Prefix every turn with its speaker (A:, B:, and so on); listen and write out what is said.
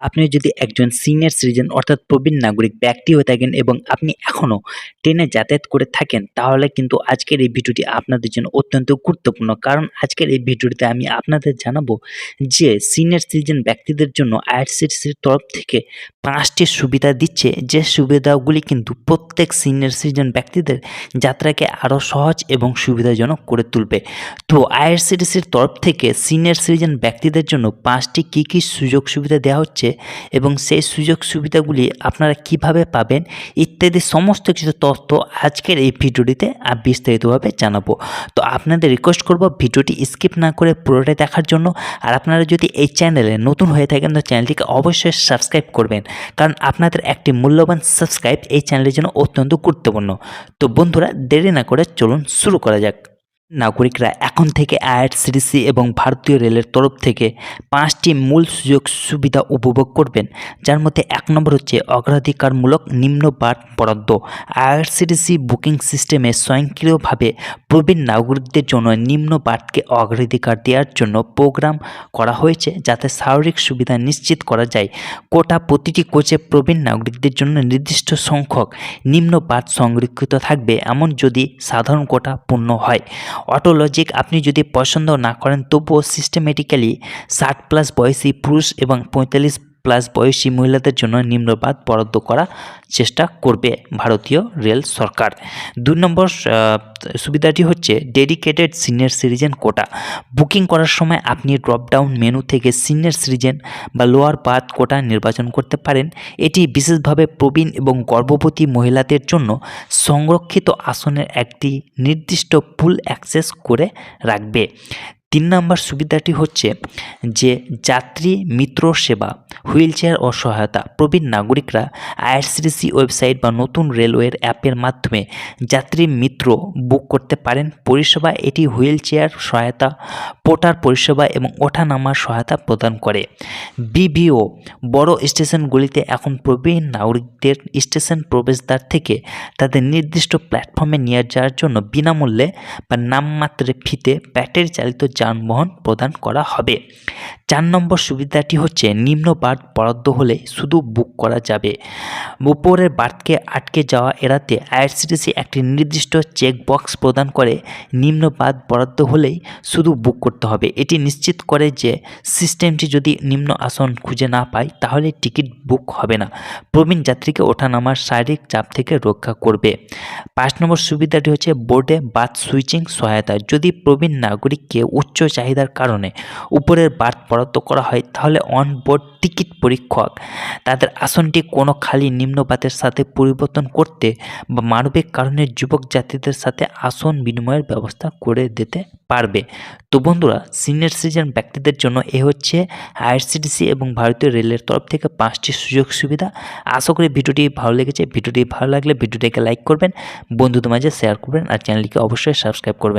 A: আপনি যদি একজন সিনিয়র সিটিজেন অর্থাৎ প্রবীণ নাগরিক ব্যক্তি হয়ে থাকেন এবং আপনি এখনও ট্রেনে যাতায়াত করে থাকেন, তাহলে কিন্তু আজকের এই ভিডিওটি আপনাদের জন্য অত্যন্ত গুরুত্বপূর্ণ। কারণ আজকের এই ভিডিওটিতে আমি আপনাদের জানাবো যে সিনিয়র সিটিজেন ব্যক্তিদের জন্য আইআরসিটিসির তরফ থেকে ৫টি সুবিধা দিচ্ছে, যে সুবিধাগুলি কিন্তু প্রত্যেক সিনিয়র সিটিজেন ব্যক্তিদের যাত্রাকে আরও সহজ এবং সুবিধাজনক করে তুলবে। তো আইআরসিটিসির তরফ থেকে সিনিয়র সিটিজেন ব্যক্তিদের জন্য ৫টি কী সুযোগ সুবিধা দেওয়া হচ্ছে এবং সেই সুযোগ সুবিধাগুলি আপনারা কিভাবে পাবেন ইত্যাদি সমস্ত কিছু তথ্য আজকের এই ভিডিওটিতে বিস্তারিতভাবে জানাবো। তো আপনাদের রিকোয়েস্ট করব ভিডিওটি স্কিপ না করে পুরোটাই দেখার জন্য। আর আপনারা যদি এই চ্যানেলে নতুন হয়ে থাকেন তো চ্যানেলটিকে অবশ্যই সাবস্ক্রাইব করবেন, কারণ আপনাদের একটি মূল্যবান সাবস্ক্রাইব এই চ্যানেলের জন্য অত্যন্ত গুরুত্বপূর্ণ। তো বন্ধুরা, দেরি না করে চলুন শুরু করা যাক। নাগরিকরা এখন থেকে আইআরসিটিসি এবং ভারতীয় রেলের তরফ থেকে ৫টি মূল সুযোগ সুবিধা উপভোগ করবেন, যার মধ্যে ১ নম্বর হচ্ছে অগ্রাধিকারমূলক নিম্ন বার্থ বরাদ্দ। আইআরসিটিসি বুকিং সিস্টেমে স্বয়ংক্রিয়ভাবে প্রবীণ নাগরিকদের জন্য নিম্ন বার্থকে অগ্রাধিকার দেওয়ার জন্য প্রোগ্রাম করা হয়েছে, যাতে স্বাভাবিক সুবিধা নিশ্চিত করা যায়। কোটা প্রতিটি কোচে প্রবীণ নাগরিকদের জন্য নির্দিষ্ট সংখ্যক নিম্ন বার্থ সংরক্ষিত থাকবে, এমন যদি সাধারণ কোটা পূর্ণ হয়। অটোলজিক আপনি যদি পছন্দ না করেন তবুও সিস্টেমেটিক্যালি 60+ বয়সী পুরুষ এবং 45+ বয়সী মহিলাদের জন্য নিম্ন বার্থ বরাদ্দ করার চেষ্টা করবে ভারতীয় রেল সরকার। ২ নম্বর সুবিধাটি হচ্ছে ডেডিকেটেড সিনিয়র সিটিজেন কোটা। বুকিং করার সময় আপনি ড্রপডাউন মেনু থেকে সিনিয়র সিটিজেন বা লোয়ার বার্থ কোটা নির্বাচন করতে পারেন। এটি বিশেষভাবে প্রবীণ এবং গর্ভবতী মহিলাদের জন্য সংরক্ষিত আসনের একটি নির্দিষ্ট পুল অ্যাক্সেস করে রাখবে। ৩ নম্বর সুবিধাটি হচ্ছে যে যাত্রী মিত্র সেবা, হুইল চেয়ার ও সহায়তা। প্রবীণ নাগরিকরা আইআরসিটিসি ওয়েবসাইট বা নতুন রেলওয়ের অ্যাপের মাধ্যমে যাত্রী মিত্র বুক করতে পারেন পরিষেবা। এটি হুইল চেয়ার সহায়তা, পোর্টার পরিষেবা এবং ওঠানামার সহায়তা প্রদান করে। বিবিও বড় স্টেশনগুলিতে এখন প্রবীণ নাগরিকদের স্টেশন প্রবেশদ্বার থেকে তাদের নির্দিষ্ট প্ল্যাটফর্মে নিয়ে যাওয়ার জন্য বিনামূল্যে বা নামমাত্রে ফিতে ব্যাটারি চালিত যানবাহন প্রদান করা হবে। ৪ নম্বর সুবিধাটি হচ্ছে নিম্ন বার্থ বরাদ্দ হলে শুধু বুক করা যাবে। উপরের বার্থকে আটকে যাওয়া এড়াতে আইআরসিটিসি একটি নির্দিষ্ট চেকবক্স প্রদান করে, নিম্ন বার্থ বরাদ্দ হলেই শুধু বুক করতে হবে। এটি নিশ্চিত করে যে সিস্টেমটি যদি নিম্ন আসন খুঁজে না পায় তাহলে টিকিট বুক হবে না। প্রবীণ যাত্রীকে ওঠানামার শারীরিক চাপ থেকে রক্ষা করবে। ৫ নম্বর সুবিধাটি হচ্ছে বোর্ডে বার্থ সুইচিং সহায়তা। যদি প্রবীণ নাগরিককে উচ্চ চাহিদার কারণে উপরের বার্থ বরাদ্দ করা হয়, তাহলে অনবোর্ড টিকিট পরীক্ষক তাদের আসনটি কোনো খালি নিম্ন বার্থের সাথে পরিবর্তন করতে বা মানবিক কারণে যুবক যাত্রীদের সাথে আসন বিনিময়ের ব্যবস্থা করে দিতে পারবে। তো বন্ধুরা, সিনিয়র সিটিজেন ব্যক্তিদের জন্য এ হচ্ছে আইআরসিটিসি এবং ভারতীয় রেলের তরফ থেকে ৫টি সুযোগ সুবিধা। আশা করি ভিডিওটি ভালো লেগেছে। ভিডিওটি ভালো লাগলে ভিডিওটিকে লাইক করবেন, বন্ধুদের মাঝে শেয়ার করবেন আর চ্যানেলটিকে অবশ্যই সাবস্ক্রাইব করবেন।